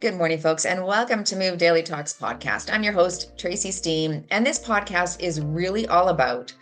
Good morning, folks, and welcome to Move Daily Talks podcast. I'm your host, Tracy Steen, and this podcast is really all about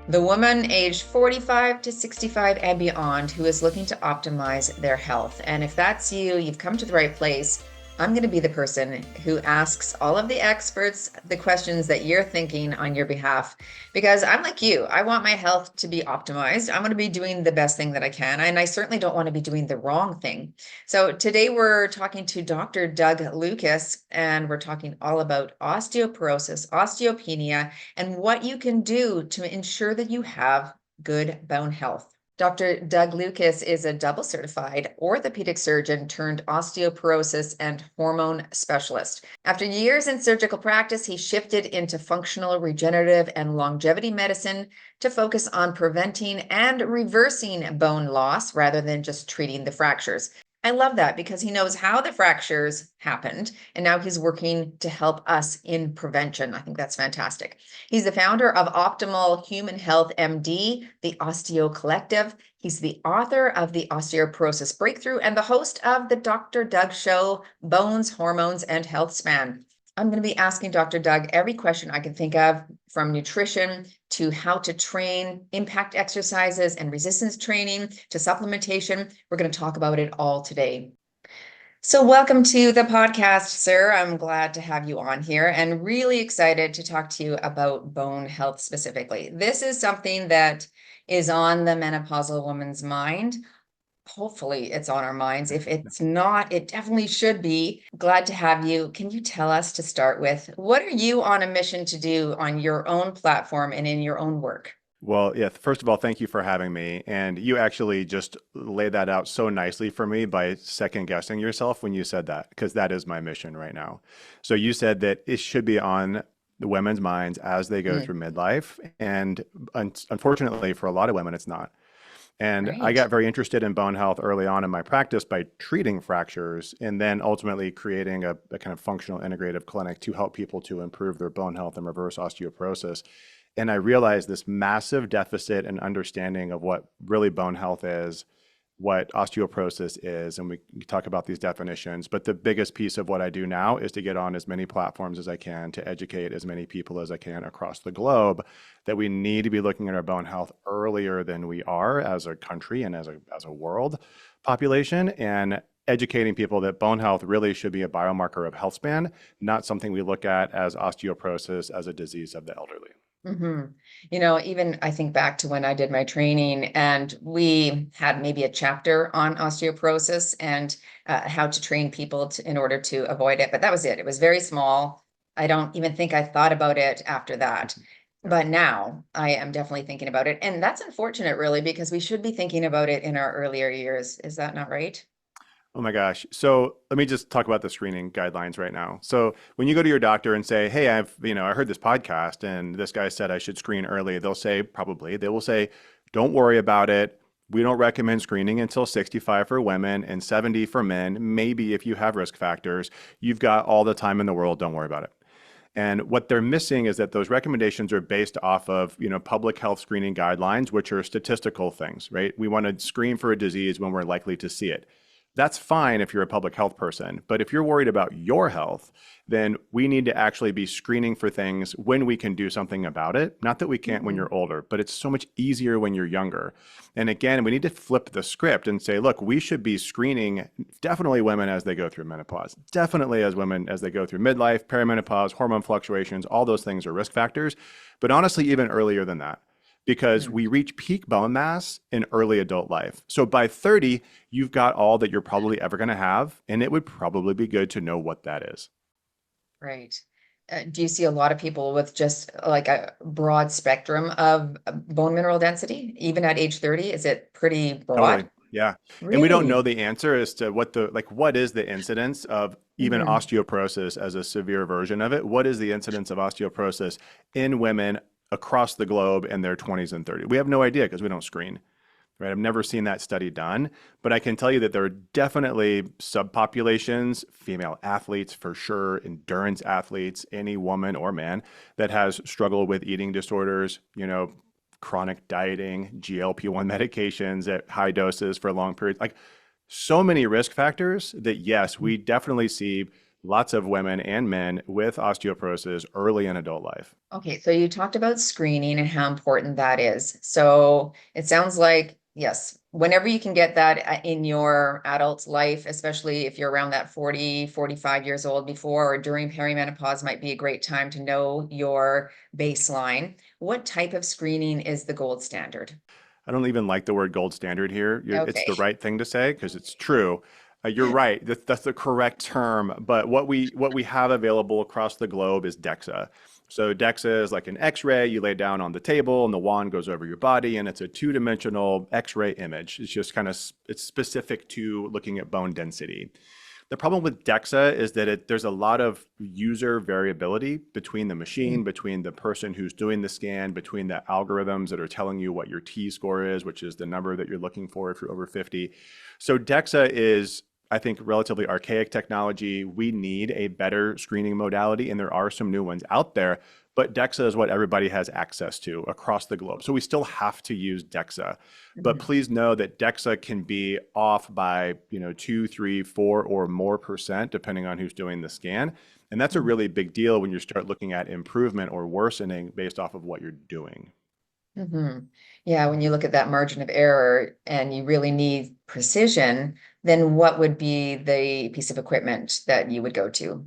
the woman aged 45 to 65 and beyond who is looking to optimize their health. And if that's you, you've come to the right place. I'm going to be the person who asks all of the experts the questions that you're thinking on your behalf, because I'm like you. I want my health to be optimized. I'm going to be doing the best thing that I can, and I certainly don't want to be doing the wrong thing. So today we're talking to Dr. Doug Lucas, and we're talking all about osteoporosis, osteopenia, and what you can do to ensure that you have good bone health. Dr. Doug Lucas is a double certified orthopedic surgeon turned osteoporosis and hormone specialist. After years in surgical practice, he shifted into functional, regenerative, and longevity medicine to focus on preventing and reversing bone loss rather than just treating the fractures. I love that because he knows how the fractures happened, and now he's working to help us in prevention. I think that's fantastic. He's the founder of Optimal Human Health MD, the Osteo Collective. He's the author of the Osteoporosis Breakthrough and the host of the Dr. Doug Show, Bones, Hormones, and Health Span. I'm going to be asking Dr. Doug every question I can think of, from nutrition to how to train, impact exercises and resistance training to supplementation. We're going to talk about it all today. So welcome to the podcast, sir. I'm glad to have you on here and really excited to talk to you about bone health specifically. This is something that is on the menopausal woman's mind. Hopefully it's on our minds. If it's not, it definitely should be. Glad to have you. Can you tell us, to start with, what are you on a mission to do on your own platform and in your own work? Well, yeah, first of all, thank you for having me. And you actually just laid that out so nicely for me by second guessing yourself when you said that, because that is my mission right now. So you said that it should be on the women's minds as they go through midlife. And unfortunately, for a lot of women, it's not. And I Right. got very interested in bone health early on in my practice by treating fractures and then ultimately creating a kind of functional integrative clinic to help people to improve their bone health and reverse osteoporosis. And I realized this massive deficit in understanding of what really bone health is, what osteoporosis is, and we can talk about these definitions. But the biggest piece of what I do now is to get on as many platforms as I can to educate as many people as I can across the globe that we need to be looking at our bone health earlier than we are as a country and as a world population, and educating people that bone health really should be a biomarker of health span, not something we look at as osteoporosis as a disease of the elderly. Mm-hmm. Even I think back to when I did my training, and we had maybe a chapter on osteoporosis and how to train people in order to avoid it. But that was it. It was very small. I don't even think I thought about it after that. Yeah. But now I am definitely thinking about it. And that's unfortunate, really, because we should be thinking about it in our earlier years. Is that not right? Oh my gosh. So let me just talk about the screening guidelines right now. So when you go to your doctor and say, hey, I heard this podcast and this guy said I should screen early, they will say, don't worry about it. We don't recommend screening until 65 for women and 70 for men. Maybe if you have risk factors, you've got all the time in the world. Don't worry about it. And what they're missing is that those recommendations are based off of, public health screening guidelines, which are statistical things, right? We want to screen for a disease when we're likely to see it. That's fine if you're a public health person, but if you're worried about your health, then we need to actually be screening for things when we can do something about it. Not that we can't when you're older, but it's so much easier when you're younger. And again, we need to flip the script and say, look, we should be screening definitely women as they go through menopause, definitely as women as they go through midlife, perimenopause, hormone fluctuations, all those things are risk factors, but honestly, even earlier than that, because we reach peak bone mass in early adult life. So by 30, you've got all that you're probably ever going to have, and it would probably be good to know what that is. Right. Do you see a lot of people with just like a broad spectrum of bone mineral density, even at age 30? Is it pretty broad? Totally. Yeah. And we don't know Really? the answer as to what is the incidence of even Hmm. osteoporosis as a severe version of it? What is the incidence of osteoporosis in women across the globe in their 20s and 30s? We have no idea because we don't screen. Right? I've never seen that study done, but I can tell you that there are definitely subpopulations, female athletes for sure, endurance athletes, any woman or man that has struggled with eating disorders, chronic dieting, GLP-1 medications at high doses for long periods, like so many risk factors that yes, we definitely see lots of women and men with osteoporosis early in adult life. Okay, so you talked about screening and how important that is. So it sounds like, yes, whenever you can get that in your adult life, especially if you're around that 40, 45 years old before or during perimenopause, might be a great time to know your baseline. What type of screening is the gold standard? I don't even like the word gold standard here. It's Okay. the right thing to say because it's true. You're right. That's the correct term. But what we have available across the globe is DEXA. So DEXA is like an X-ray. You lay down on the table, and the wand goes over your body, and it's a two-dimensional X-ray image. It's just kind of it's specific to looking at bone density. The problem with DEXA is that there's a lot of user variability between the machine, between the person who's doing the scan, between the algorithms that are telling you what your T-score is, which is the number that you're looking for if you're over 50. So DEXA is, I think, relatively archaic technology. We need a better screening modality, and there are some new ones out there. But DEXA is what everybody has access to across the globe. So we still have to use DEXA. But please know that DEXA can be off by 2, 3, 4, or more percent, depending on who's doing the scan. And that's a really big deal when you start looking at improvement or worsening based off of what you're doing. Yeah, when you look at that margin of error and you really need precision, then what would be the piece of equipment that you would go to?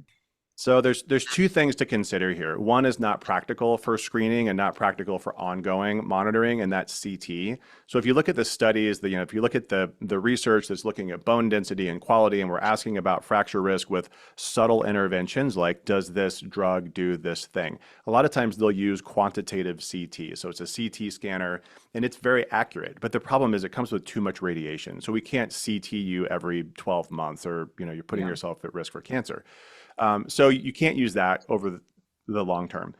So there's two things to consider here. One is not practical for screening and not practical for ongoing monitoring, and that's CT. So if you look at the studies, if you look at the research that's looking at bone density and quality, and we're asking about fracture risk with subtle interventions like, does this drug do this thing? A lot of times they'll use quantitative CT. So it's a CT scanner, and it's very accurate. But the problem is it comes with too much radiation. So we can't CT you every 12 months, or you're putting yourself at risk for cancer. So you can't use that over the long term.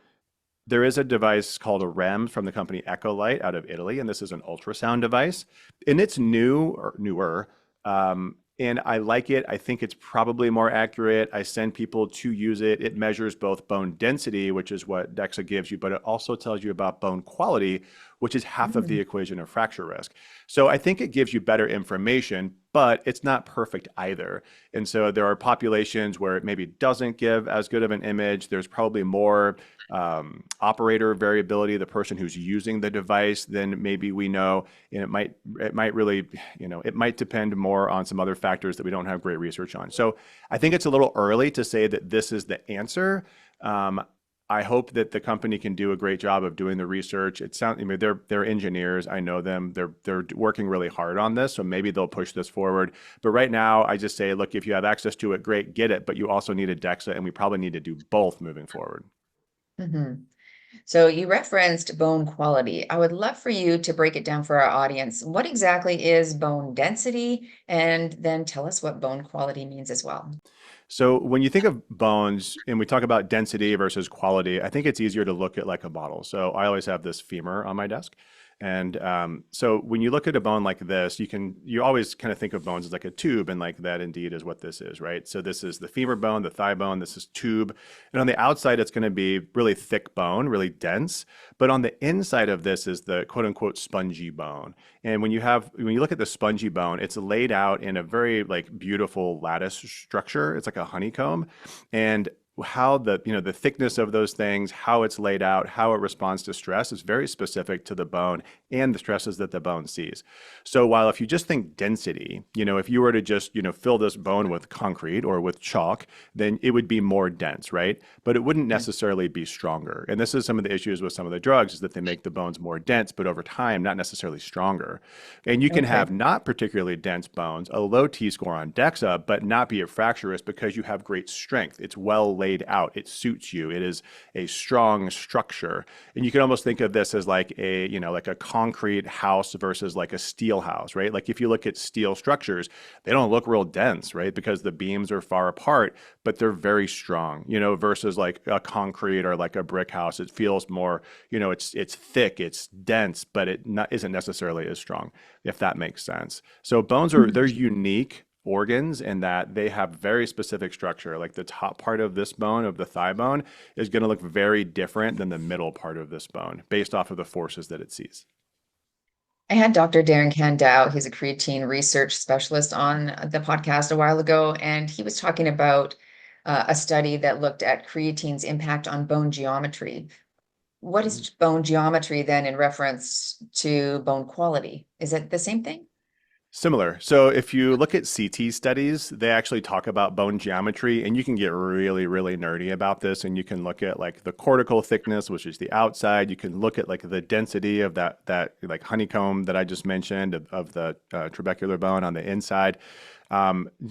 There is a device called a REMS from the company Echolite out of Italy, and this is an ultrasound device. And it's new or newer, and I like it. I think it's probably more accurate. I send people to use it. It measures both bone density, which is what DEXA gives you, but it also tells you about bone quality, which is half of the equation of fracture risk. So I think it gives you better information, but it's not perfect either. And so there are populations where it maybe doesn't give as good of an image. There's probably more operator variability, the person who's using the device, than maybe we know. And it might really, it might depend more on some other factors that we don't have great research on. So I think it's a little early to say that this is the answer. I hope that the company can do a great job of doing the research. They're engineers. I know them. They're working really hard on this, so maybe they'll push this forward. But right now, I just say, look, if you have access to it, great, get it. But you also need a DEXA, and we probably need to do both moving forward. So you referenced bone quality. I would love for you to break it down for our audience. What exactly is bone density? And then tell us what bone quality means as well. So when you think of bones and we talk about density versus quality, I think it's easier to look at like a bottle. So I always have this femur on my desk. And so when you look at a bone like this, you always kind of think of bones as like a tube, and like that indeed is what this is, right? So this is the femur bone, the thigh bone, this is tube. And on the outside, it's going to be really thick bone, really dense. But on the inside of this is the quote unquote spongy bone. And when you look at the spongy bone, it's laid out in a very like beautiful lattice structure. It's like a honeycomb. And how the thickness of those things, how it's laid out, how it responds to stress is very specific to the bone and the stresses that the bone sees. So while if you just think density, if you were to just, fill this bone with concrete or with chalk, then it would be more dense, right? But it wouldn't necessarily be stronger. And this is some of the issues with some of the drugs, is that they make the bones more dense, but over time, not necessarily stronger. And you can have not particularly dense bones, a low T-score on DEXA, but not be a fracture risk because you have great strength. It's well laid out. It suits you. It is a strong structure. And you can almost think of this as like a concrete house versus like a steel house, right? Like if you look at steel structures, they don't look real dense, right? Because the beams are far apart, but they're very strong, versus like a concrete or like a brick house. It feels more, it's thick, it's dense, but isn't necessarily as strong, if that makes sense. So bones they're unique organs in that they have very specific structure. Like the top part of this bone, of the thigh bone, is going to look very different than the middle part of this bone based off of the forces that it sees. I had Dr. Darren Candow, he's a creatine research specialist, on the podcast a while ago, and he was talking about a study that looked at creatine's impact on bone geometry. What is bone geometry then in reference to bone quality? Is it the same thing? Similar. So if you look at CT studies, they actually talk about bone geometry, and you can get really, really nerdy about this. And you can look at like the cortical thickness, which is the outside. You can look at like the density of that like honeycomb that I just mentioned of the trabecular bone on the inside.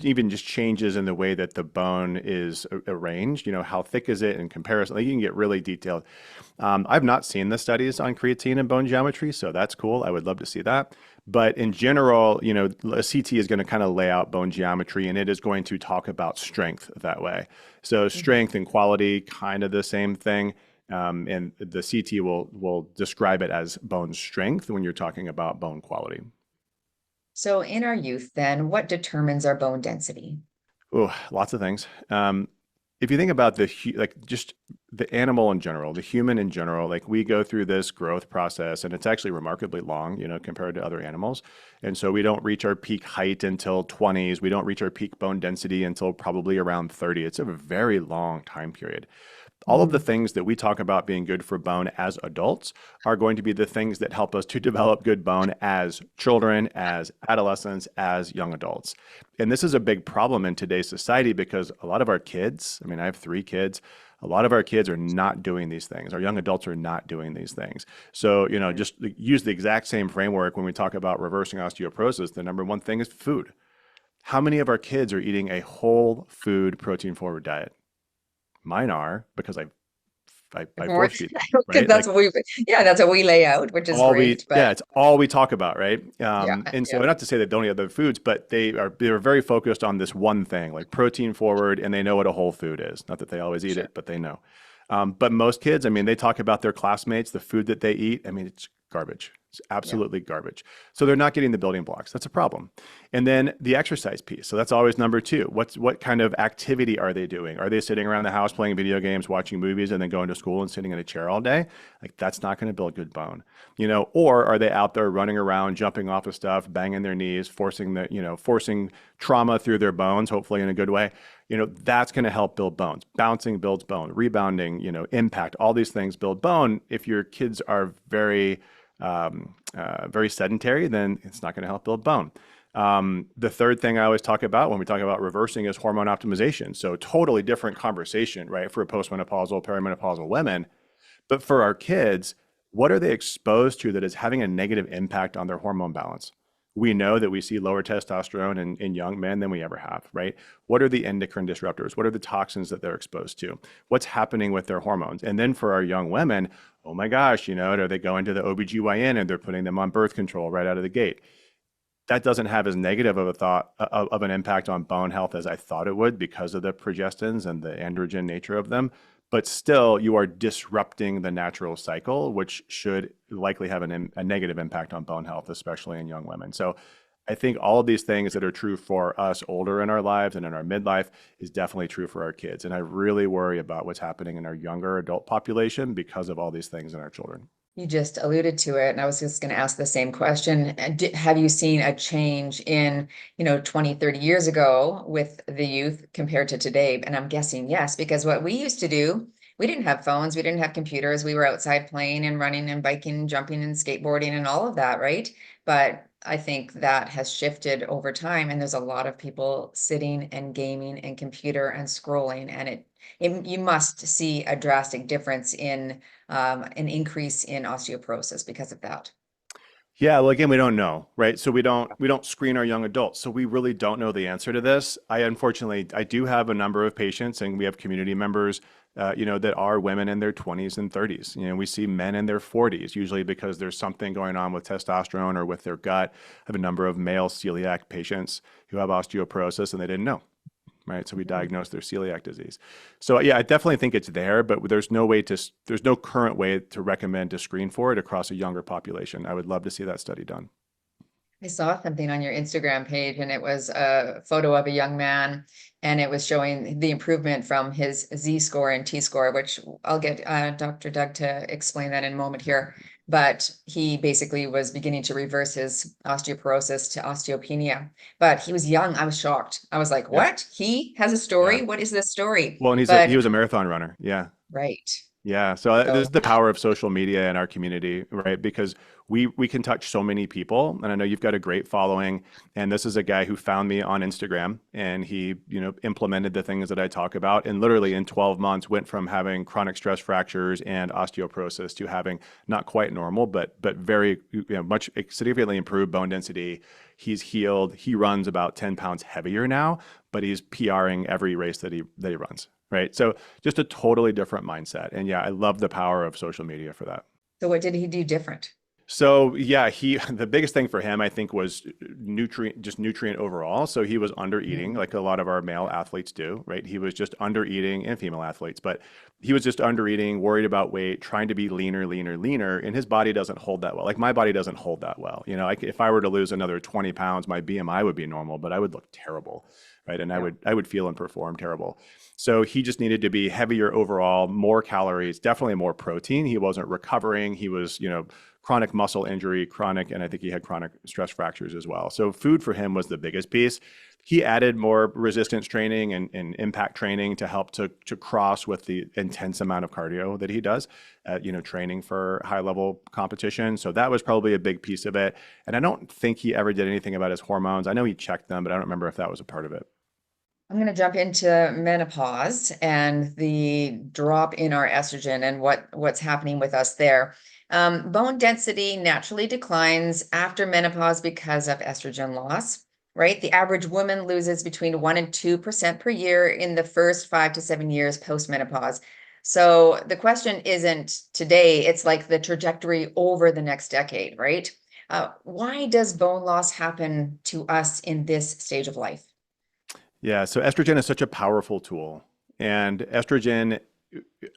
Even just changes in the way that the bone is arranged. How thick is it in comparison? Like you can get really detailed. I've not seen the studies on creatine and bone geometry, so that's cool. I would love to see that. But in general, a CT is going to kind of lay out bone geometry, and it is going to talk about strength that way. So strength and quality, kind of the same thing. And the CT will describe it as bone strength when you're talking about bone quality. So in our youth, then, what determines our bone density? Oh, lots of things. If you think about like just the animal in general, the human in general, like we go through this growth process, and it's actually remarkably long, compared to other animals. And so we don't reach our peak height until 20s. We don't reach our peak bone density until probably around 30. It's a very long time period. All of the things that we talk about being good for bone as adults are going to be the things that help us to develop good bone as children, as adolescents, as young adults. And this is a big problem in today's society because a lot of our kids, I mean, I have 3 kids, a lot of our kids are not doing these things. Our young adults are not doing these things. So, just use the exact same framework when we talk about reversing osteoporosis. The number one thing is food. How many of our kids are eating a whole food protein forward diet? Mine are because I More, force feed them, because right? Like that's what we lay out, which is great. But it's all we talk about, right? yeah, And so yeah, not to say they don't eat other foods, but they're very focused on this one thing, like protein forward, and they know what a whole food is. Not that they always eat sure. it, but they know. But most kids, I mean, they talk about their classmates, the food that they eat. I mean, it's garbage. It's Yeah. absolutely garbage. So they're not getting the building blocks. That's a problem. And then the exercise piece. So that's always number 2. What kind of activity are they doing? Are they sitting around the house playing video games, watching movies, and then going to school and sitting in a chair all day? Like that's not going to build good bone. Or are they out there running around, jumping off of stuff, banging their knees, forcing trauma through their bones, hopefully in a good way? That's going to help build bones. Bouncing builds bone, rebounding, impact, all these things build bone. If your kids are very sedentary, then it's not going to help build bone. The third thing I always talk about when we talk about reversing is hormone optimization. So totally different conversation, right? For postmenopausal, perimenopausal women. But for our kids, what are they exposed to that is having a negative impact on their hormone balance? We know that we see lower testosterone in young men than we ever have, right? What are the endocrine disruptors? What are the toxins that they're exposed to? What's happening with their hormones? And then for our young women, oh my gosh, are they going to the OBGYN and they're putting them on birth control right out of the gate? That doesn't have as negative of an impact on bone health as I thought it would because of the progestins and the androgen nature of them. But still, you are disrupting the natural cycle, which should likely have a negative impact on bone health, especially in young women. So I think all of these things that are true for us older in our lives and in our midlife is definitely true for our kids. And I really worry about what's happening in our younger adult population because of all these things in our children. You just alluded to it, and I was just going to ask the same question. Have you seen a change in, 20, 30 years ago with the youth compared to today? And I'm guessing yes, because what we used to do, we didn't have phones, we didn't have computers, we were outside playing and running and biking, jumping and skateboarding and all of that, right? But I think that has shifted over time, and there's a lot of people sitting and gaming and computer and scrolling, and you must see a drastic difference in an increase in osteoporosis because of that. Yeah, well, again, we don't know, right? So we don't screen our young adults, so we really don't know the answer to this. I do have a number of patients, and we have community members, that are women in their 20s and 30s. We see men in their 40s, usually because there's something going on with testosterone or with their gut. I have a number of male celiac patients who have osteoporosis, and they didn't know. Right. So we diagnose their celiac disease. So yeah, I definitely think it's there, but there's no current way to recommend to screen for it across a younger population. I would love to see that study done. I saw something on your Instagram page, and it was a photo of a young man, and it was showing the improvement from his Z score and T score, which I'll get Dr. Doug to explain that in a moment here. but he basically was beginning to reverse his osteoporosis to osteopenia. But he was young. I was shocked. I was like, Yep. what? He has a Yeah. story? What is this story? Well, and he But was a marathon runner. Yeah. right. Yeah, so this is So the power of social media in our community, right? Because we can touch so many people, and I know you've got a great following. And this is a guy who found me on Instagram, and he, implemented the things that I talk about, and literally in 12 months went from having chronic stress fractures and osteoporosis to having not quite normal, but very, much significantly improved bone density. He's healed. He runs about 10 pounds heavier now, but he's PRing every race that he runs. Right. So just a totally different mindset. And yeah, I love the power of social media for that. what did he do different? So yeah, the biggest thing for him, I think, was nutrient overall. So he was under eating, Mhm. like a lot of our male athletes do, right? He was just under eating, and female athletes, but he was just under eating, worried about weight, trying to be leaner, and his body doesn't hold that well. Like my body doesn't hold that well. If I were to lose another 20 pounds, my BMI would be normal, but I would look terrible, right? And Yeah. I would feel and perform terrible. So he just needed to be heavier overall, more calories, definitely more protein. He wasn't recovering. He was, chronic muscle injury, and I think he had chronic stress fractures as well. So food for him was the biggest piece. He added more resistance training and impact training to help to cross with the intense amount of cardio that he does, training for high level competition. So that was probably a big piece of it. And I don't think he ever did anything about his hormones. I know he checked them, but I don't remember if that was a part of it. I'm going to jump into menopause and the drop in our estrogen and what's happening with us there. Bone density naturally declines after menopause because of estrogen loss, right? The average woman loses between 1 and 2% per year in the first 5 to 7 years post-menopause. So the question isn't today, it's like the trajectory over the next decade, right? Why does bone loss happen to us in this stage of life? Yeah, so estrogen is such a powerful tool, and estrogen,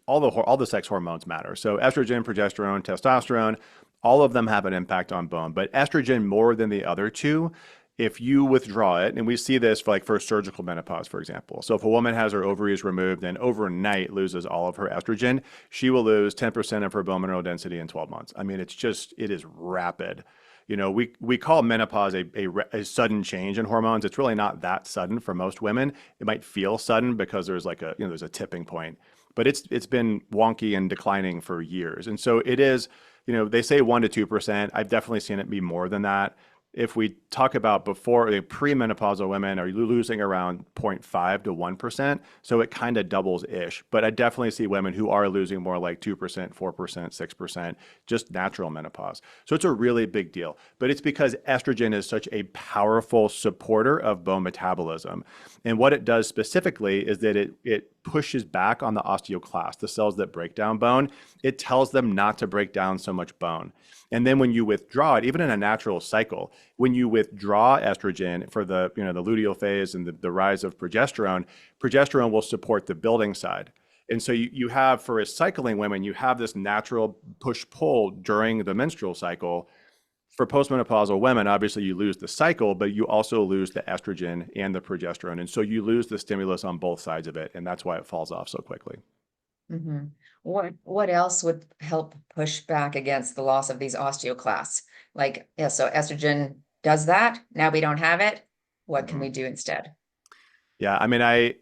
all the sex hormones matter. So estrogen, progesterone, testosterone, all of them have an impact on bone, but estrogen more than the other two. If you withdraw it, and we see this for surgical menopause, for example. So if a woman has her ovaries removed and overnight loses all of her estrogen, she will lose 10% of her bone mineral density in 12 months. I mean, it is rapid. We call menopause a sudden change in hormones. It's really not that sudden for most women. It might feel sudden because there's there's a tipping point, but it's been wonky and declining for years. And so it is, they say 1 to 2%. I've definitely seen it be more than that. If we talk about before, the premenopausal women are losing around 0.5 to 1%. So it kind of doubles ish. But I definitely see women who are losing more like 2%, 4%, 6%, just natural menopause. So it's a really big deal. But it's because estrogen is such a powerful supporter of bone metabolism. And what it does specifically is that it pushes back on the osteoclast, the cells that break down bone. It tells them not to break down so much bone. And then when you withdraw it, even in a natural cycle, when you withdraw estrogen for the luteal phase and the rise of progesterone will support the building side. And so you have, for as cycling women, you have this natural push-pull during the menstrual cycle. For postmenopausal women, obviously you lose the cycle, but you also lose the estrogen and the progesterone. And so you lose the stimulus on both sides of it. And that's why it falls off so quickly. Mm-hmm. What else would help push back against the loss of these osteoclasts? Like, yeah, so estrogen does that. Now we don't have it. What can we Mhm. do instead? Yeah, I mean, I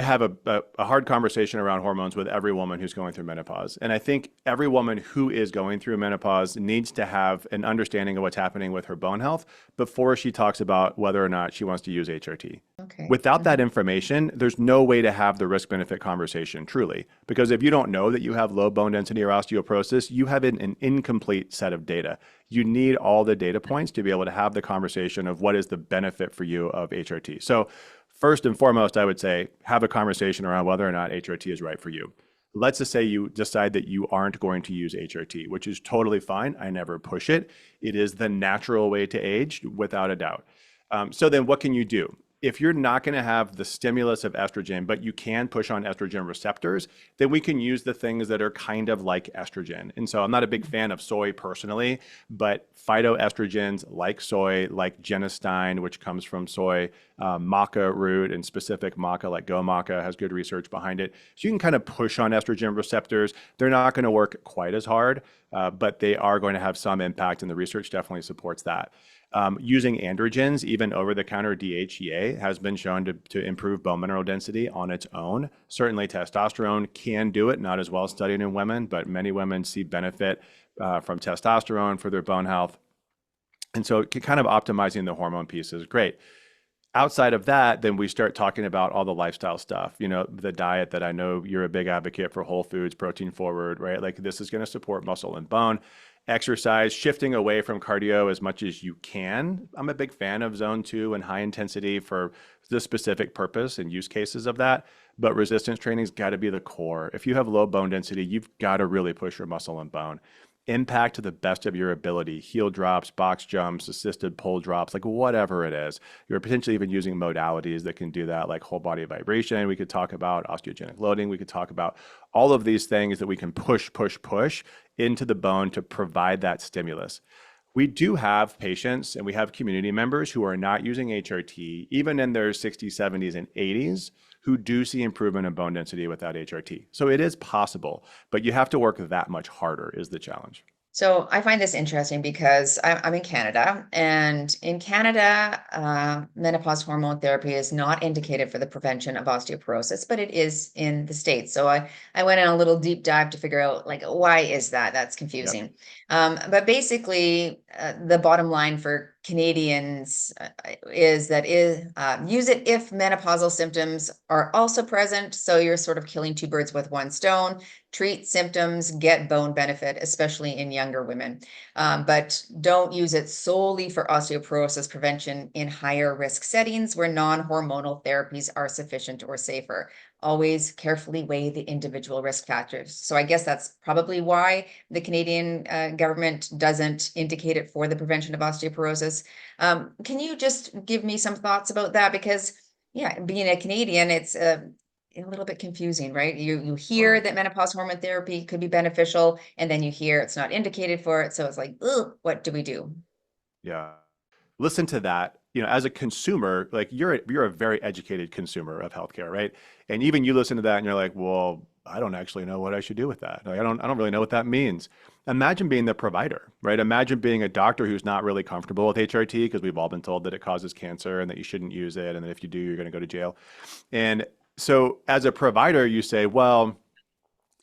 have a hard conversation around hormones with every woman who's going through menopause. And I think every woman who is going through menopause needs to have an understanding of what's happening with her bone health before she talks about whether or not she wants to use HRT. Okay. Without that Mhm. information, there's no way to have the risk benefit conversation truly. Because if you don't know that you have low bone density or osteoporosis, you have an incomplete set of data. You need all the data points to be able to have the conversation of what is the benefit for you of HRT. So first and foremost, I would say have a conversation around whether or not HRT is right for you. Let's just say you decide that you aren't going to use HRT, which is totally fine. I never push it. It is the natural way to age, without a doubt. So then what can you do? if you're not going to have the stimulus of estrogen, but you can push on estrogen receptors, then we can use the things that are kind of like estrogen. And so I'm not a big fan of soy personally, but phytoestrogens like soy, like genistein, which comes from soy, maca root, and specific maca like go maca has good research behind it. So you can kind of push on estrogen receptors. They're not going to work quite as hard, but they are going to have some impact, and the research definitely supports that. Using androgens, even over-the-counter DHEA, has been shown to improve bone mineral density on its own. Certainly testosterone can do it, not as well studied in women, but many women see benefit from testosterone for their bone health. And so kind of optimizing the hormone piece is great. Outside of that, then we start talking about all the lifestyle stuff, the diet that I know you're a big advocate for, whole foods, protein forward, right? Like this is going to support muscle and bone. Exercise, shifting away from cardio as much as you can. I'm a big fan of zone 2 and high intensity for the specific purpose and use cases of that. But resistance training's got to be the core. If you have low bone density, you've got to really push your muscle and bone. Impact to the best of your ability, heel drops, box jumps, assisted pull drops, like whatever it is. You're potentially even using modalities that can do that, like whole body vibration. We could talk about osteogenic loading. We could talk about all of these things that we can push into the bone to provide that stimulus. We do have patients and we have community members who are not using HRT, even in their 60s, 70s, and 80s, who do see improvement in bone density without HRT. So it is possible, but you have to work that much harder is the challenge. So I find this interesting because I'm in Canada, and in Canada, menopause hormone therapy is not indicated for the prevention of osteoporosis, but it is in the States. So I went on a little deep dive to figure out, like, why is that? That's confusing. Yep. But basically, the bottom line for Canadians is that use it if menopausal symptoms are also present. So you're sort of killing two birds with one stone. Treat symptoms, get bone benefit, especially in younger women. But don't use it solely for osteoporosis prevention in higher risk settings where non-hormonal therapies are sufficient or safer. Always carefully weigh the individual risk factors. So I guess that's probably why the Canadian government doesn't indicate it for the prevention of osteoporosis. Can you just give me some thoughts about that? Because yeah, being a Canadian, it's a little bit confusing, right? You hear that menopause hormone therapy could be beneficial, and then you hear it's not indicated for it. So it's like, ugh, what do we do? Yeah. Listen to that. As a consumer, like you're a very educated consumer of healthcare, right? And even you listen to that and you're like, well, I don't actually know what I should do with that. Like, I don't really know what that means. Imagine being the provider, right? Imagine being a doctor who's not really comfortable with HRT because we've all been told that it causes cancer and that you shouldn't use it. And that if you do, you're going to go to jail. And so as a provider, you say, well,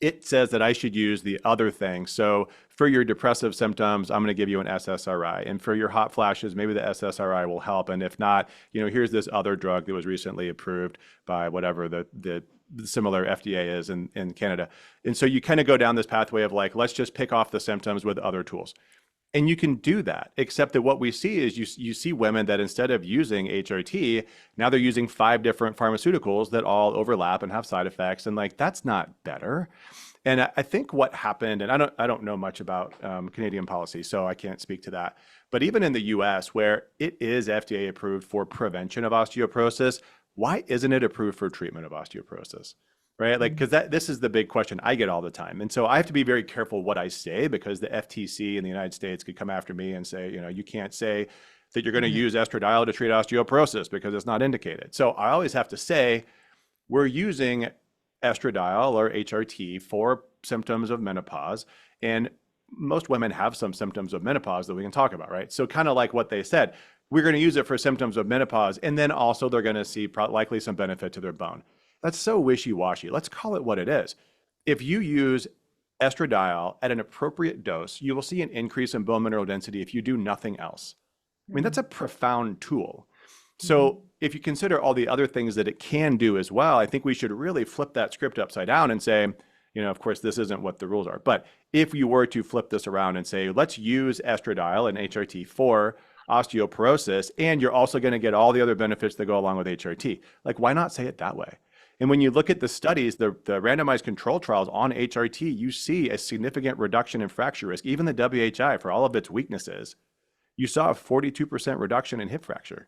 it says that I should use the other thing. So for your depressive symptoms, I'm going to give you an SSRI. And for your hot flashes, maybe the SSRI will help. And if not, here's this other drug that was recently approved by whatever the similar FDA is in Canada. And so you kind of go down this pathway of like, let's just pick off the symptoms with other tools. And you can do that, except that what we see is you see women that instead of using HRT, now they're using 5 different pharmaceuticals that all overlap and have side effects. And like, that's not better. And I think what happened, and I don't know much about Canadian policy, so I can't speak to that. But even in the US, where it is FDA approved for prevention of osteoporosis, why isn't it approved for treatment of osteoporosis? Right? Like, because this is the big question I get all the time. And so I have to be very careful what I say, because the FTC in the United States could come after me and say, you can't say that you're going to use estradiol to treat osteoporosis because it's not indicated. So I always have to say, we're using estradiol or HRT for symptoms of menopause. And most women have some symptoms of menopause that we can talk about, right? So kind of like what they said, we're going to use it for symptoms of menopause. And then also they're going to see likely some benefit to their bone. That's so wishy-washy. Let's call it what it is. If you use estradiol at an appropriate dose, you will see an increase in bone mineral density if you do nothing else. I mean, that's a profound tool. So if you consider all the other things that it can do as well, I think we should really flip that script upside down and say, of course, this isn't what the rules are. But if you were to flip this around and say, let's use estradiol and HRT for osteoporosis, and you're also going to get all the other benefits that go along with HRT, like, why not say it that way? And when you look at the studies, the randomized control trials on HRT, you see a significant reduction in fracture risk. Even the WHI, for all of its weaknesses, you saw a 42% reduction in hip fracture.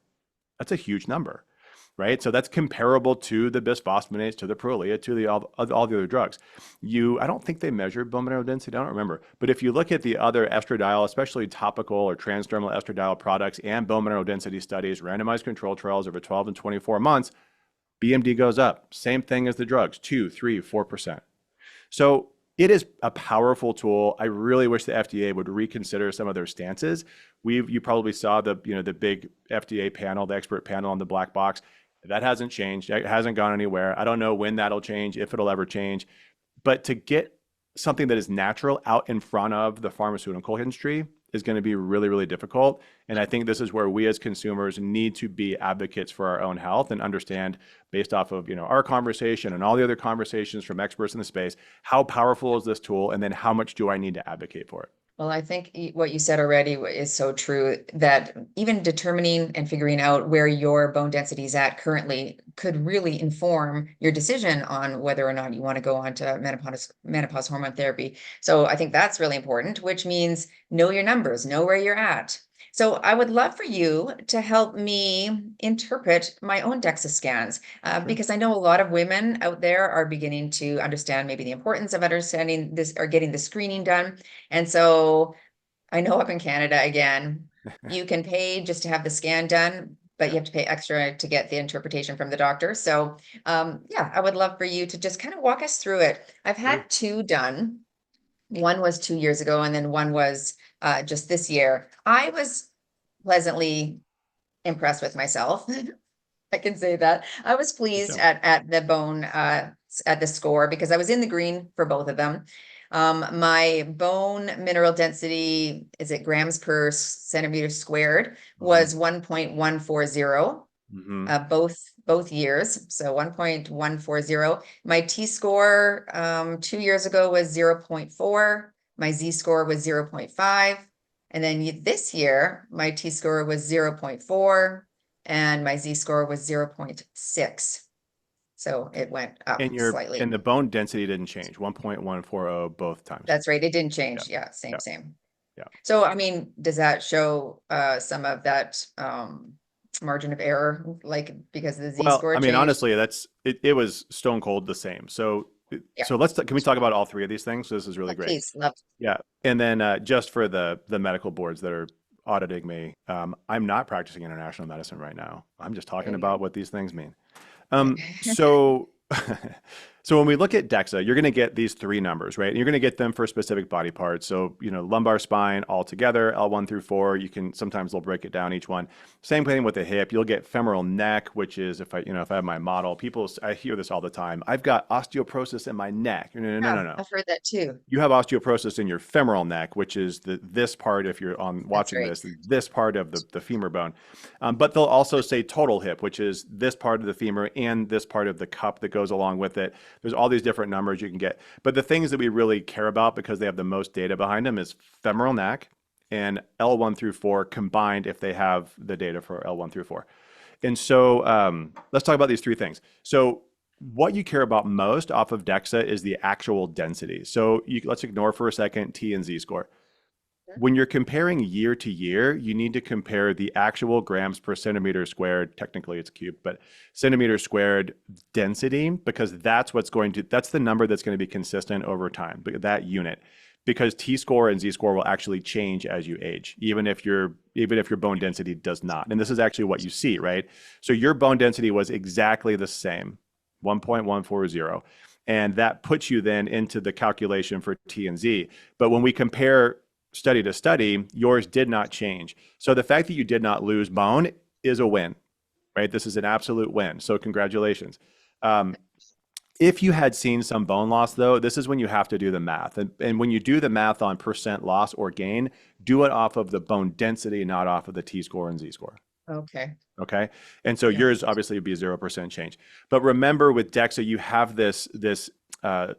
That's a huge number. right? So that's comparable to the bisphosphonates, to the Prolia, to all the other drugs. I don't think they measure bone mineral density. I don't remember. But if you look at the other estradiol, especially topical or transdermal estradiol products and bone mineral density studies, randomized control trials over 12 and 24 months, BMD goes up. Same thing as the drugs, 2, 3, 4%. So it is a powerful tool. I really wish the FDA would reconsider some of their stances. You probably saw the big FDA panel, the expert panel on the black box. That hasn't changed. It hasn't gone anywhere. I don't know when that'll change, if it'll ever change. But to get something that is natural out in front of the pharmaceutical industry is going to be really, really difficult. And I think this is where we as consumers need to be advocates for our own health and understand, based off of our conversation and all the other conversations from experts in the space, how powerful is this tool, and then how much do I need to advocate for it? Well, I think what you said already is so true, that even determining and figuring out where your bone density is at currently could really inform your decision on whether or not you want to go on to menopause hormone therapy. So I think that's really important, which means know your numbers, know where you're at. So I would love for you to help me interpret my own DEXA scans, because I know a lot of women out there are beginning to understand maybe the importance of understanding this or getting the screening done. And so I know up in Canada, again, you can pay just to have the scan done, but you have to pay extra to get the interpretation from the doctor. So yeah, I would love for you to just kind of walk us through it. I've had two done. One was 2 years ago, and then one was just this year. I was pleasantly impressed with myself. I can say that. I was pleased at the bone, at the score, because I was in the green for both of them. My bone mineral density, is it grams per centimeter squared, was 1.140. Both years, so 1.140. My T-score 2 years ago was 0.4. My Z-score was 0.5. And then this year, my T-score was 0.4 and my Z-score was 0.6. So it went up slightly. And the bone density didn't change, 1.140 both times. That's right. It didn't change. Yeah, same. Yeah. So, I mean, does that show some of that margin of error, like because the Z-score changed? Honestly, it was stone cold the same. So can we talk about all three of these things? So this is really great. Please, love. Yeah. And then just for the medical boards that are auditing me, I'm not practicing international medicine right now. I'm just talking about what these things mean. So So when we look at DEXA, you're going to get these three numbers, right? And you're going to get them for specific body parts. So, lumbar spine all together, L1 through 4, sometimes they'll break it down each one. Same thing with the hip. You'll get femoral neck, which is if I have my model, I hear this all the time. I've got osteoporosis in my neck. No. I've heard that too. You have osteoporosis in your femoral neck, which is this part, if you're watching this part of the femur bone. But they'll also say total hip, which is this part of the femur and this part of the cup that goes along with it. There's all these different numbers you can get. But the things that we really care about, because they have the most data behind them, is femoral neck and L1 through 4 combined, if they have the data for L1 through 4. And so let's talk about these three things. So what you care about most off of DEXA is the actual density. So let's ignore for a second T and Z score. When you're comparing year to year, you need to compare the actual grams per centimeter squared, technically it's cubed, but centimeter squared density, because that's the number that's going to be consistent over time, that unit. Because T-score and Z-score will actually change as you age, even if your bone density does not. And this is actually what you see, right? So your bone density was exactly the same, 1.140. And that puts you then into the calculation for T and Z. But when we compare study to study, yours did not change. So the fact that you did not lose bone is a win, right? This is an absolute win. So congratulations. If you had seen some bone loss, though, this is when you have to do the math. And when you do the math on percent loss or gain, do it off of the bone density, not off of the T-score and Z-score. Okay. And so yours obviously would be 0% change. But remember, with DEXA, you have this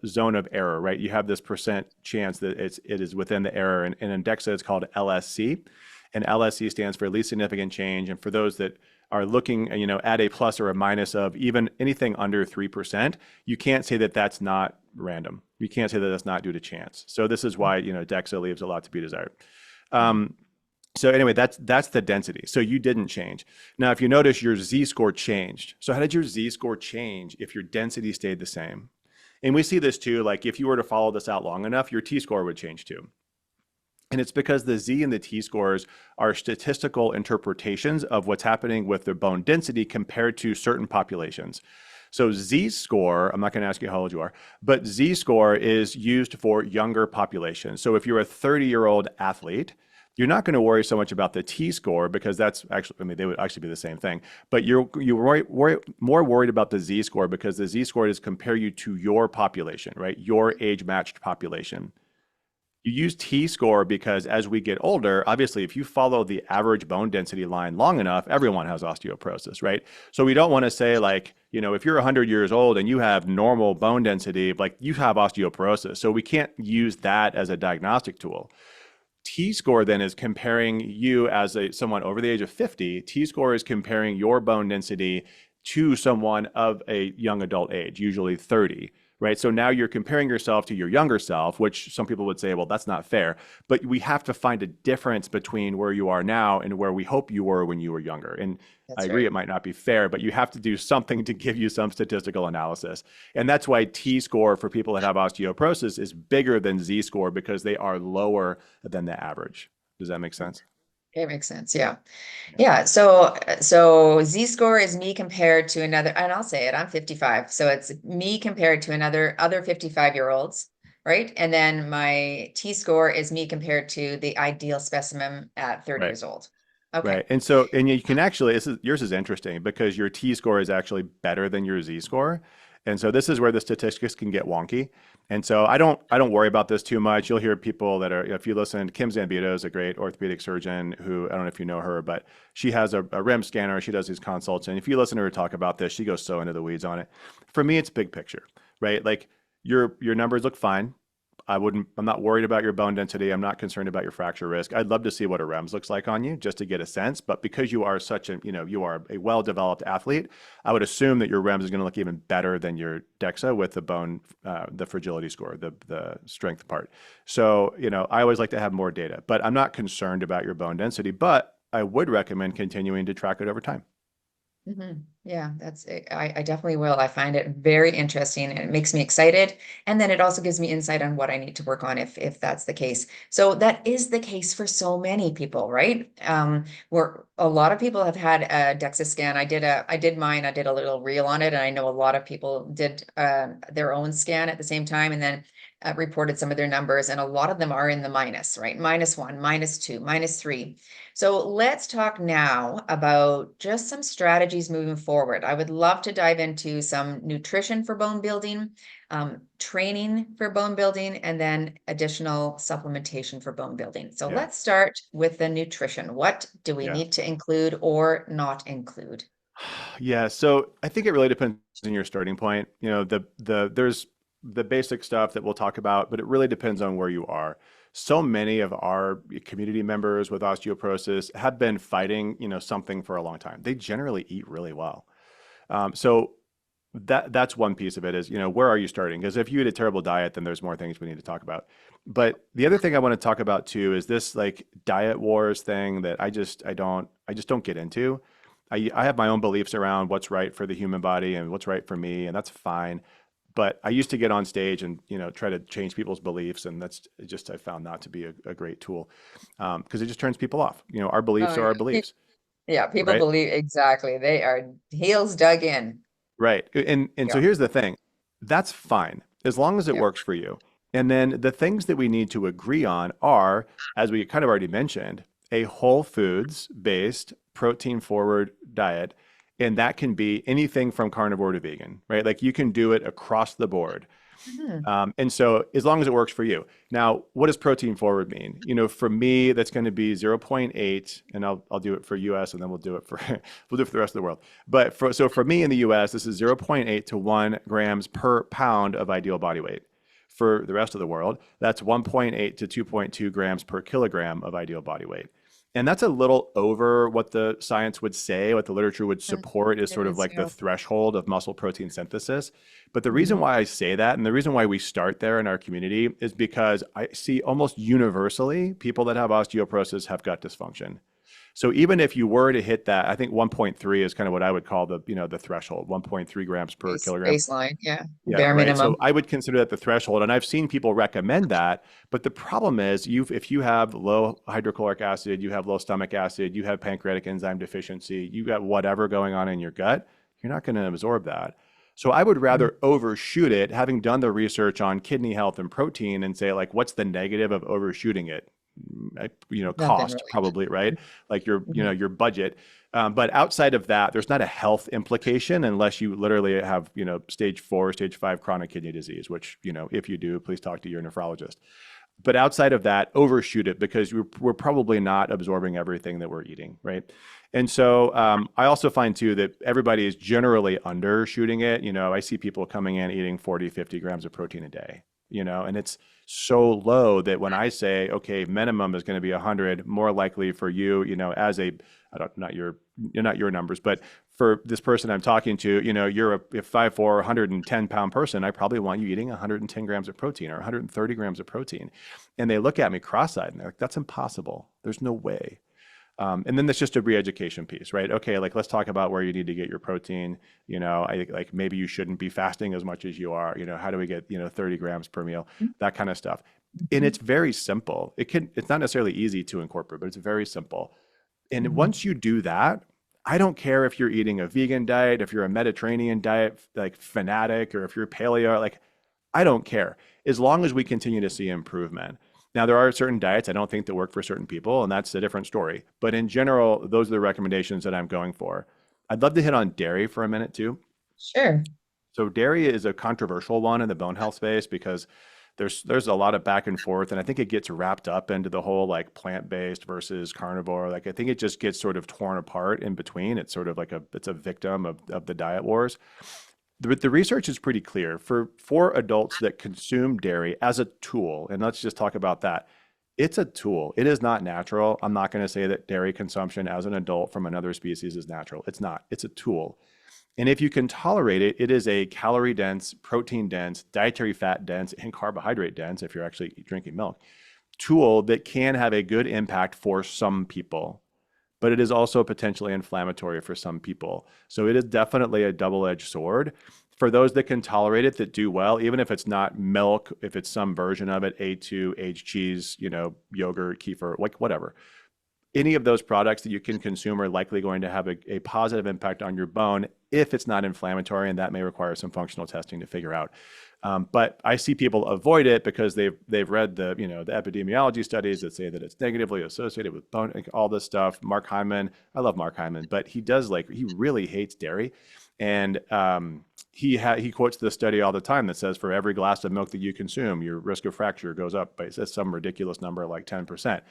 zone of error, right? You have this percent chance that it is within the error. And in DEXA, it's called LSC. And LSC stands for least significant change. And for those that are looking, at a plus or a minus of even anything under 3%, you can't say that that's not random. You can't say that that's not due to chance. So this is why, DEXA leaves a lot to be desired. So anyway, that's the density. So you didn't change. Now, if you notice, your Z-score changed. So how did your Z-score change if your density stayed the same? And we see this too, like if you were to follow this out long enough, your T-score would change too. And it's because the Z and the T scores are statistical interpretations of what's happening with the bone density compared to certain populations. So Z score, I'm not going to ask you how old you are, but Z score is used for younger populations. So if you're a 30-year-old athlete, you're not going to worry so much about the T score because that's actually, I mean, they would actually be the same thing. But you're more worried about the Z score because the Z score is compare you to your population, right? Your age-matched population. You use T score because as we get older, obviously, if you follow the average bone density line long enough, everyone has osteoporosis, right? So we don't want to say like, if you're 100 years old and you have normal bone density, like you have osteoporosis. So we can't use that as a diagnostic tool. T score then is comparing you as someone over the age of 50. T score is comparing your bone density to someone of a young adult age, usually 30. Right. So now you're comparing yourself to your younger self, which some people would say, well, that's not fair. But we have to find a difference between where you are now and where we hope you were when you were younger. And I That's agree, right. it might not be fair, but you have to do something to give you some statistical analysis. And that's why T score for people that have osteoporosis is bigger than Z score because they are lower than the average. Does that make sense? It makes sense. Yeah. Yeah. So Z score is me compared to another, and I'll say it, I'm 55. So it's me compared to other 55-year-olds, right? And then my T score is me compared to the ideal specimen at 30 Right. years old. Okay. Right. And so, and you can actually, yours is interesting because your T score is actually better than your Z score. And so this is where the statistics can get wonky. And so I don't worry about this too much. You'll hear people that are, if you listen, Kim Zambito is a great orthopedic surgeon who, I don't know if you know her, but she has a REM scanner. She does these consults. And if you listen to her talk about this, she goes so into the weeds on it. For me, it's big picture, right? Like your numbers look fine. I'm not worried about your bone density. I'm not concerned about your fracture risk. I'd love to see what a REMS looks like on you just to get a sense. But because you are you are a well-developed athlete, I would assume that your REMS is going to look even better than your DEXA with the bone, the fragility score, the strength part. So, I always like to have more data, but I'm not concerned about your bone density, but I would recommend continuing to track it over time. Yeah, that's it. I definitely will. I find it very interesting and it makes me excited. And then it also gives me insight on what I need to work on if that's the case. So that is the case for so many people, right? Where a lot of people have had a DEXA scan. I did mine. I did a little reel on it, and I know a lot of people did their own scan at the same time, and then reported some of their numbers. And a lot of them are in the minus, right? -1, -2, -3. So let's talk now about just some strategies moving forward. I would love to dive into some nutrition for bone building, training for bone building, and then additional supplementation for bone building. So Yeah. let's start with the nutrition. What do we Yeah. need to include or not include? Yeah, so I think it really depends on your starting point. There's the basic stuff that we'll talk about, but it really depends on where you are. So many of our community members with osteoporosis have been fighting, something for a long time. They generally eat really well. So that's one piece of it is, where are you starting? Because if you eat a terrible diet, then there's more things we need to talk about. But the other thing I want to talk about too is this like diet wars thing that I just don't get into. I have my own beliefs around what's right for the human body and what's right for me, and that's fine. But I used to get on stage and try to change people's beliefs, and that's just I found not to be a great tool because it just turns people off. Our beliefs Oh, are yeah. our beliefs, Yeah, people right? believe exactly. They are heels dug in. Right. And so Yeah. here's the thing. That's fine as long as it Yep. works for you. And then the things that we need to agree on are, as we kind of already mentioned, a whole foods based protein forward diet. And that can be anything from carnivore to vegan, right? Like you can do it across the board. Mhm. And so as long as it works for you. Now, what does protein forward mean? For me, that's going to be zero point 0.8, and I'll do it for US and then we'll do it for we'll do it for the rest of the world. But for me in the US, this is zero point 0.8 to 1 grams per pound of ideal body weight. For the rest of the world, that's 1.8 to 2.2 grams per kilogram of ideal body weight. And that's a little over what the science would say, what the literature would support is It sort of is, like the yeah. threshold of muscle protein synthesis. But the reason Mhm. why I say that and the reason why we start there in our community is because I see almost universally people that have osteoporosis have gut dysfunction. So even if you were to hit that, I think 1.3 is kind of what I would call the, the threshold, 1.3 grams per kilogram. Baseline, yeah. Yeah, Bare right. So minimum. I would consider that the threshold, and I've seen people recommend that. But the problem is, if you have low hydrochloric acid, you have low stomach acid, you have pancreatic enzyme deficiency, you got whatever going on in your gut, you're not going to absorb that. So I would Mhm. rather overshoot it, having done the research on kidney health and protein, and say like, what's the negative of overshooting it? Nothing Cost really. probably, right? Like Mhm. your budget. But outside of that, there's not a health implication unless you literally have, stage 4, stage 5 chronic kidney disease, which, if you do, please talk to your nephrologist. But outside of that, overshoot it because we're probably not absorbing everything that we're eating, right? And so I also find too that everybody is generally undershooting it. I see people coming in eating 40, 50 grams of protein a day, and it's so low that when I say, okay, minimum is going to be 100, more likely for you, as a, I don't, not your numbers, but for this person I'm talking to, you're a 5'4", 110-pound person. I probably want you eating 110 grams of protein or 130 grams of protein. And they look at me cross-eyed and they're like, that's impossible. There's no way. And then there's just a re-education piece, right? Okay, like let's talk about where you need to get your protein. I think like maybe you shouldn't be fasting as much as you are. How do we get 30 grams per meal? That kind of stuff. And Mhm. it's very simple. It's not necessarily easy to incorporate, but it's very simple. And Mhm. once you do that, I don't care if you're eating a vegan diet, if you're a Mediterranean diet like fanatic, or if you're paleo, like I don't care as long as we continue to see improvement. Now, there are certain diets I don't think that work for certain people, and that's a different story. But in general, those are the recommendations that I'm going for. I'd love to hit on dairy for a minute too. Sure. So dairy is a controversial one in the bone health space because there's a lot of back and forth, and I think it gets wrapped up into the whole like plant-based versus carnivore. Like I think it just gets sort of torn apart in between. It's sort of like it's a victim of the diet wars. The research is pretty clear for adults that consume dairy as a tool, and let's just talk about that. It's a tool. It is not natural. I'm not going to say that dairy consumption as an adult from another species is natural. It's not. It's a tool. And if you can tolerate it, it is a calorie dense, protein dense, dietary fat dense, and carbohydrate dense, if you're actually drinking milk, tool that can have a good impact for some people, but it is also potentially inflammatory for some people. So it is definitely a double-edged sword. For those that can tolerate it, that do well, even if it's not milk, if it's some version of it, A2, aged cheese, yogurt, kefir, like whatever, any of those products that you can consume are likely going to have a positive impact on your bone if it's not inflammatory, and that may require some functional testing to figure out. But I see people avoid it because they've read the epidemiology studies that say that it's negatively associated with bone, like all this stuff. Mark Hyman, I love Mark Hyman, but he really hates dairy, and he quotes the study all the time that says for every glass of milk that you consume, your risk of fracture goes up by some ridiculous number like 10%.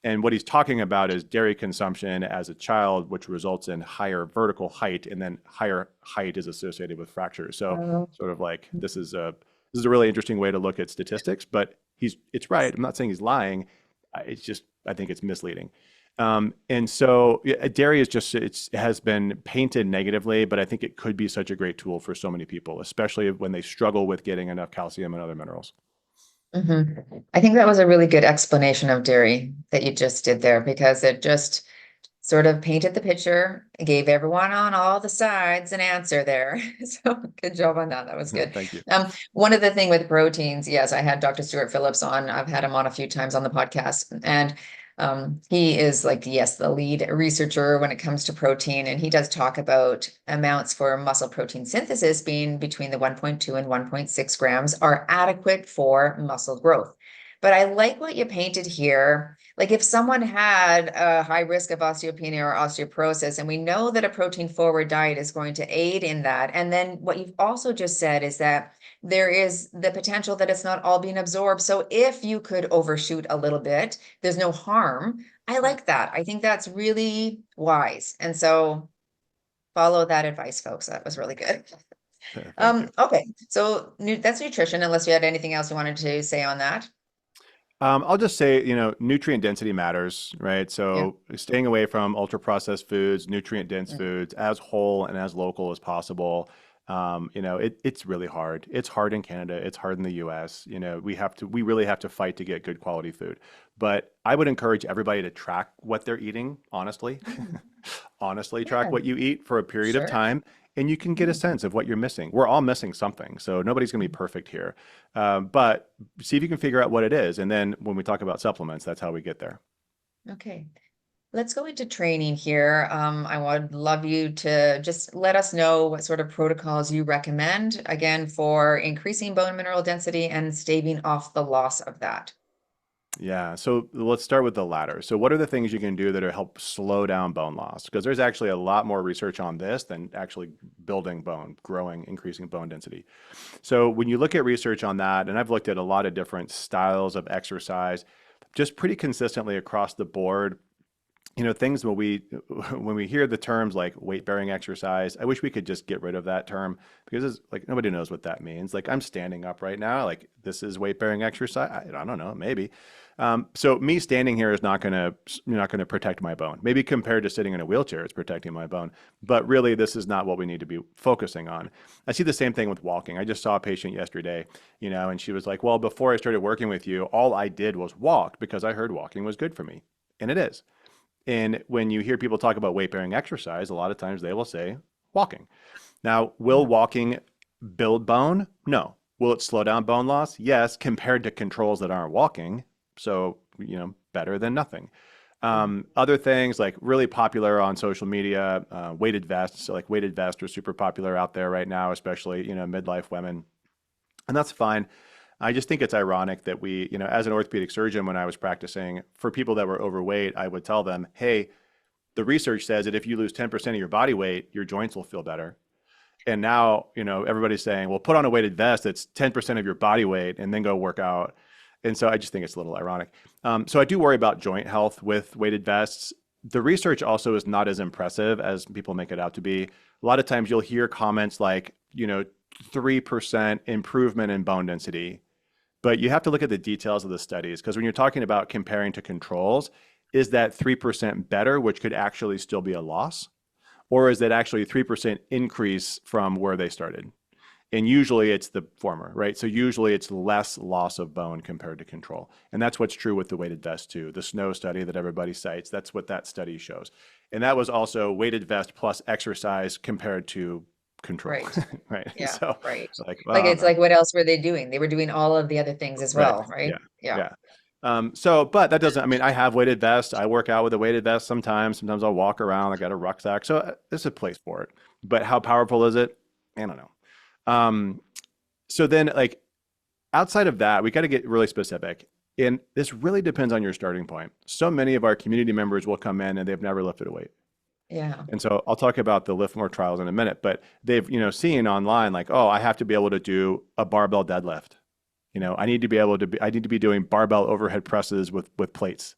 And what he's talking about is dairy consumption as a child, which results in higher vertical height, and then higher height is associated with fractures. So Uh, sort of like this is a really interesting way to look at statistics, but it's right. I'm not saying he's lying. It's just I think it's misleading. And so yeah, dairy is just it has been painted negatively, but I think it could be such a great tool for so many people, especially when they struggle with getting enough calcium and other minerals. I think that was a really good explanation of dairy that you just did there because it just sort of painted the picture, gave everyone on all the sides an answer there. So good job on that. That was good. Thank you. One of the thing with proteins, yes, I had Dr. Stuart Phillips on. I've had him on a few times on the podcast, and he is like, yes, the lead researcher when it comes to protein, and he does talk about amounts for muscle protein synthesis being between the 1.2 and 1.6 grams are adequate for muscle growth. But I like what you painted here. Like if someone had a high risk of osteopenia or osteoporosis, and we know that a protein forward diet is going to aid in that. And then what you've also just said is that there is the potential that it's not all being absorbed. So if you could overshoot a little bit, there's no harm. I Right. like that. I think that's really wise. And so follow that advice, folks. That was really good. Thank you. Okay. So that's nutrition, unless you had anything else you wanted to say on that. I'll just say, nutrient density matters, right? Yeah. So staying away from ultra processed foods, nutrient dense Mm. foods, as whole and as local as possible. It's really hard. It's hard in Canada. It's hard in the US. We really have to fight to get good quality food. But I would encourage everybody to track what they're eating, honestly. Mm. Honestly, track Yeah, what you eat for a period of sure. time, and you can get a Mm. sense of what you're missing. We're all missing something, so nobody's going to be perfect here. But see if you can figure out what it is. And then when we talk about supplements, that's how we get there. Okay. Let's go into training here. I would love you to just let us know what sort of protocols you recommend, again, for increasing bone mineral density and staving off the loss of that. Yeah, so let's start with the latter. So, what are the things you can do that will help slow down bone loss? Because there's actually a lot more research on this than actually building bone, growing, increasing bone density. So, when you look at research on that, and I've looked at a lot of different styles of exercise, just pretty consistently across the board, things when we when we hear the terms like weight bearing exercise, I wish we could just get rid of that term because it's like nobody knows what that means. Like I'm standing up right now, like this is weight bearing exercise. I don't know, maybe. So me standing here is not gonna protect my bone. Maybe compared to sitting in a wheelchair, it's protecting my bone. But really, this is not what we need to be focusing on. I see the same thing with walking. I just saw a patient yesterday, and she was like, "Well, before I started working with you, all I did was walk because I heard walking was good for me," and it is. And when you hear people talk about weight bearing exercise, a lot of times they will say walking. Now, will Yeah. walking build bone? No. Will it slow down bone loss? Yes, compared to controls that aren't walking. So, better than nothing. Yeah. Other things like really popular on social media, weighted vests. So like weighted vests are super popular out there right now, especially, midlife women. And that's fine. I just think it's ironic that we, as an orthopedic surgeon, when I was practicing, for people that were overweight, I would tell them, hey, the research says that if you lose 10% of your body weight, your joints will feel better. And now, everybody's saying, well, put on a weighted vest that's 10% of your body weight and then go work out. And so I just think it's a little ironic. So I do worry about joint health with weighted vests. The research also is not as impressive as people make it out to be. A lot of times you'll hear comments like, 3% improvement in bone density. But you have to look at the details of the studies because when you're talking about comparing to controls, is that 3% better, which could actually still be a loss? Or is that actually 3% increase from where they started? And usually it's the former, right? So usually it's less loss of bone compared to control. And that's what's true with the weighted vest too. The snow study that everybody cites, that's what that study shows. And that was also weighted vest plus exercise compared to control, Right. right? Yeah. So Right. like, Like well, it's like, what else were they doing? They were doing all of the other things as right. well, right? Yeah. Yeah. Yeah. But that doesn't, I mean, I have weighted vests. I work out with a weighted vest sometimes. Sometimes I'll walk around. I got a rucksack. So there's a place for it. But how powerful is it? I don't know. Um, so then, like, outside of that, we got to get really specific. And this really depends on your starting point. So many of our community members will come in and they've never lifted a weight. Yeah. And so I'll talk about the lift more trials in a minute, but they've, seen online like, oh, I have to be able to do a barbell deadlift. I need to be doing barbell overhead presses with plates.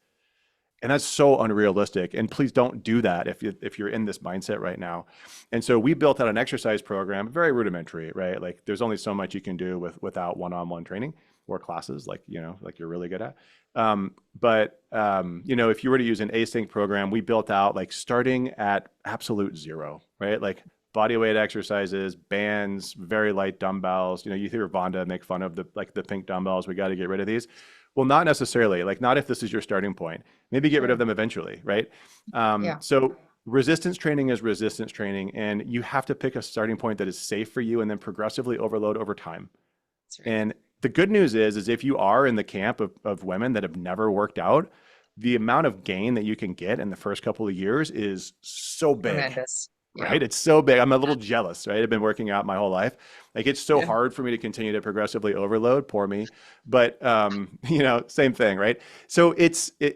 And that's so unrealistic. And please don't do that if you're in this mindset right now. And so we built out an exercise program, very rudimentary, right? Like there's only so much you can do without one-on-one training or classes like, like you're really good at. If you were to use an async program, we built out like starting at absolute zero, right? Like body weight exercises, bands, very light dumbbells. You hear Vonda make fun of the pink dumbbells. We got to get rid of these. Well, not necessarily. Like not if this is your starting point. Maybe get rid of Sure. them eventually, right? Yeah. So resistance training is resistance training, and you have to pick a starting point that is safe for you, and then progressively overload over time. That's right. And the good news is if you are in the camp of women that have never worked out, the amount of gain that you can get in the first couple of years is so big, Tremendous. Yeah. right? It's so big. I'm a little jealous, right? I've been working out my whole life. Like it's so Yeah. hard for me to continue to progressively overload. Poor me. But same thing, right? So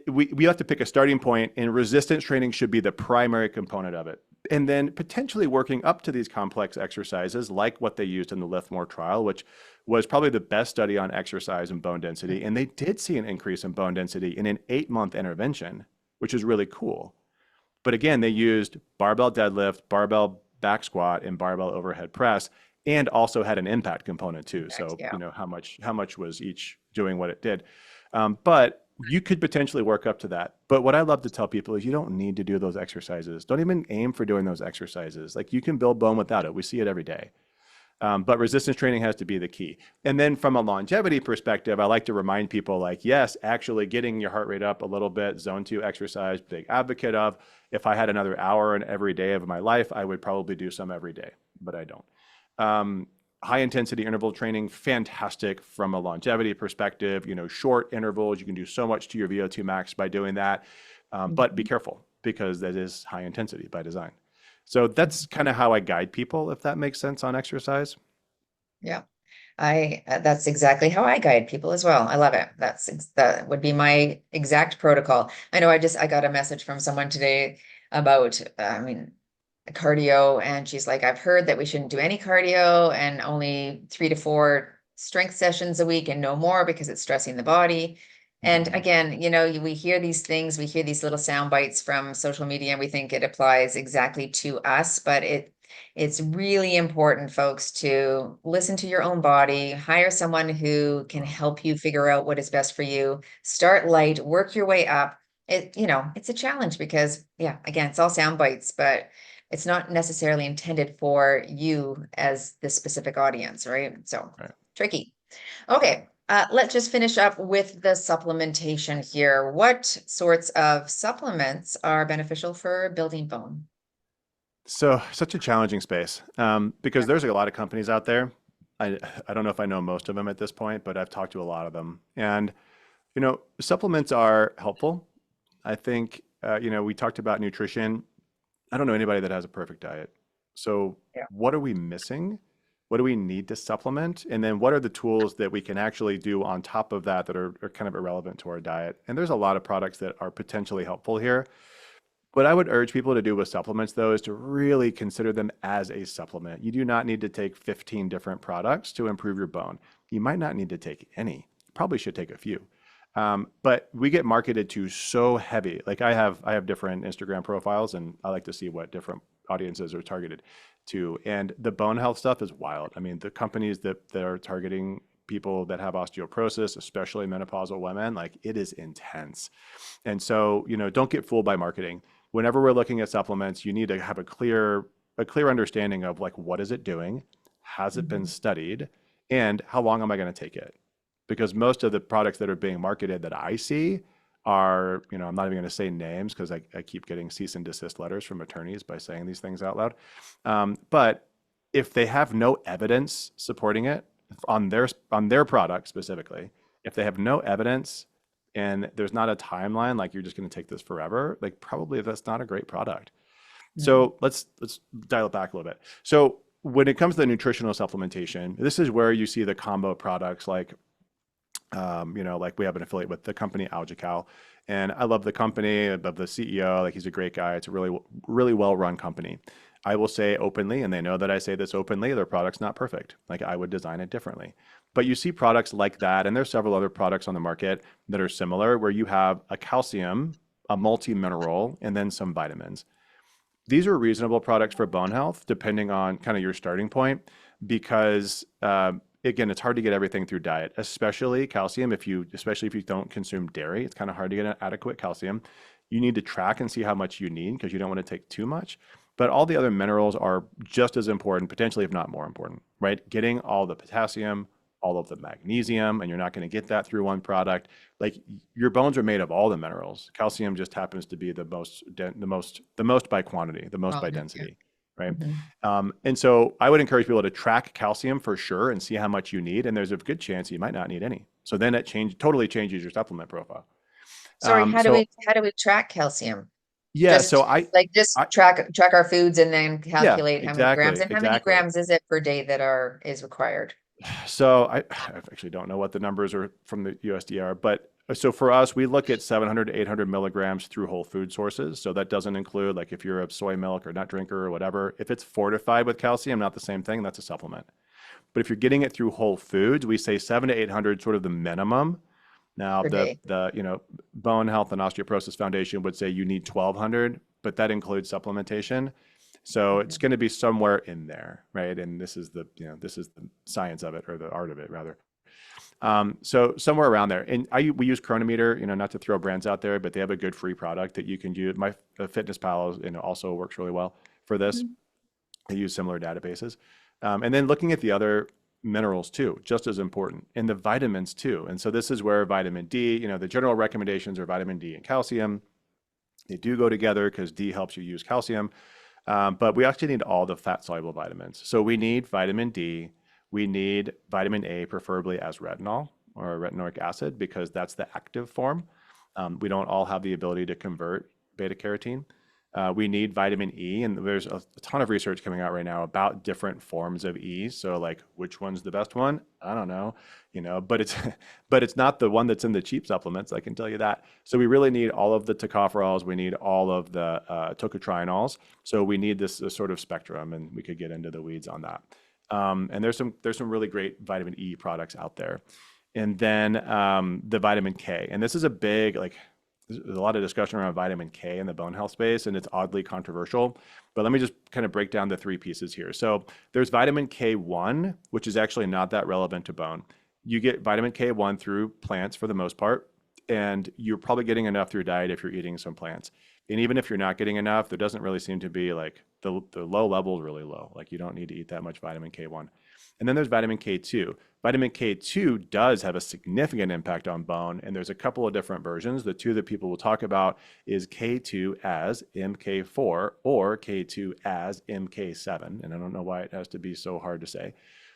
we have to pick a starting point, and resistance training should be the primary component of it. And then potentially working up to these complex exercises, like what they used in the Lift More trial, which was probably the best study on exercise and bone density. And they did see an increase in bone density in an 8-month intervention, which is really cool. But again, they used barbell deadlift, barbell back squat, and barbell overhead press, and also had an impact component too. Correct. So, Yeah. how much was each doing what it did. But you could potentially work up to that. But what I love to tell people is you don't need to do those exercises. Don't even aim for doing those exercises. Like you can build bone without it. We see it every day. But resistance training has to be the key. And then from a longevity perspective, I like to remind people like, yes, actually getting your heart rate up a little bit, zone 2 exercise, big advocate of. If I had another hour in every day of my life, I would probably do some every day, but I don't. High intensity interval training, fantastic from a longevity perspective. Short intervals, you can do so much to your VO2 max by doing that. But be careful because that is high intensity by design. So that's kind of how I guide people, if that makes sense, on exercise. Yeah. That's exactly how I guide people as well. I love it. That would be my exact protocol. I know I got a message from someone today about, cardio, and she's like, I've heard that we shouldn't do any cardio and only 3 to 4 strength sessions a week and no more because it's stressing the body. And Mhm. again, we hear these things, we hear these little sound bites from social media, and we think it applies exactly to us, but it's really important, folks, to listen to your own body, hire someone who can help you figure out what is best for you. Start light, work your way up. It's a challenge because, yeah, again, it's all sound bites, but it's not necessarily intended for you as the specific audience, right? So Right. tricky. Okay, let's just finish up with the supplementation here. What sorts of supplements are beneficial for building bone? So such a challenging space because there's a lot of companies out there. I, I don't know if I know most of them at this point, but I've talked to a lot of them. And, supplements are helpful. I think, we talked about nutrition. I don't know anybody that has a perfect diet. So Yeah. what are we missing? What do we need to supplement? And then what are the tools that we can actually do on top of that are kind of irrelevant to our diet? And there's a lot of products that are potentially helpful here. What I would urge people to do with supplements, though, is to really consider them as a supplement. You do not need to take 15 different products to improve your bone. You might not need to take any. You probably should take a few. But we get marketed to so heavy. Like I have different Instagram profiles, and I like to see what different audiences are targeted to. And the bone health stuff is wild. I mean, the companies that are targeting people that have osteoporosis, especially menopausal women, like it is intense. And so, don't get fooled by marketing. Whenever we're looking at supplements, you need to have a clear understanding of like what is it doing, has it been Mhm. studied, and how long am I going to take it? Because most of the products that are being marketed that I see are, I'm not even going to say names because I keep getting cease and desist letters from attorneys by saying these things out loud. But if they have no evidence supporting it on their product specifically, if they have no evidence and there's not a timeline, like you're just going to take this forever, like probably that's not a great product. Mhm. So let's dial it back a little bit. So when it comes to the nutritional supplementation, this is where you see the combo products like we have an affiliate with the company AlgaCal, and I love the company, I love the CEO, like he's a great guy. It's a really, really well-run company. I will say openly, and they know that I say this openly, their product's not perfect. Like I would design it differently. But you see products like that, and there's several other products on the market that are similar, where you have a calcium, a multi-mineral, and then some vitamins. These are reasonable products for bone health, depending on kind of your starting point, because again, it's hard to get everything through diet, especially calcium. Especially if you don't consume dairy, it's kind of hard to get an adequate calcium. You need to track and see how much you need because you don't want to take too much. But all the other minerals are just as important, potentially, if not more important, right? Getting all the potassium, all of the magnesium, and you're not going to get that through one product. Like your bones are made of all the minerals. Calcium just happens to be the most by quantity, the most Well, by yeah. density, right? Mhm. And so I would encourage people to track calcium for sure and see how much you need. And there's a good chance you might not need any. So then it totally changes your supplement profile. Sorry, So how do we track calcium? yeah, so Just I track our foods and then yeah, calculate how many grams, exactly, and how many exactly. grams is it per day that is required? So I actually don't know what the numbers are from the USDR, but so for us, we look at 700 to 800 milligrams through whole food sources. So that doesn't include like if you're a soy milk or nut drinker or whatever. If it's fortified with calcium, not the same thing, that's a supplement. But if you're getting it through whole foods, we say 7 to 800 sort of the minimum. Now Per the day. the Bone Health and Osteoporosis Foundation would say you need 1200, but that includes supplementation. So it's Okay. going to be somewhere in there, right? And this is the science of it, or the art of it rather. So somewhere around there. And we use Chronometer, not to throw brands out there, but they have a good free product that you can use. My Fitness Pal, also works really well for this. Mhm. They use similar databases. And then looking at the other minerals too, just as important, and the vitamins too. And so this is where vitamin D, the general recommendations are vitamin D and calcium. They do go together because D helps you use calcium. But we actually need all the fat soluble vitamins. So we need vitamin D, we need vitamin A, preferably as retinol or retinoic acid, because that's the active form. We don't all have the ability to convert beta carotene. We need vitamin E, and there's a ton of research coming out right now about different forms of E. So like, which one's the best one? I don't know, but it's but it's not the one that's in the cheap supplements. I can tell you that. So we really need all of the tocopherols. We need all of the tocotrienols. So we need this sort of spectrum, and we could get into the weeds on that. And there's some really great vitamin E products out there, and then the vitamin K, and this is a big there's a lot of discussion around vitamin K in the bone health space, and it's oddly controversial. But let me just kind of break down the three pieces here. So there's vitamin K1, which is actually not that relevant to bone. You get vitamin K1 through plants for the most part, and you're probably getting enough through diet if you're eating some plants. And even if you're not getting enough, there doesn't really seem to be the low level is really low. You don't need to eat that much vitamin K1. And then there's vitamin K2. Vitamin K2 does have a significant impact on bone, and there's a couple of different versions. The two that people will talk about is K2 as MK4 or K2 as MK7, and I don't know why it has to be so hard to say,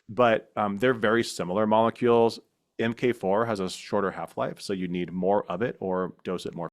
but they're very similar molecules. MK4 has a shorter half-life, so you need more of it or dose it more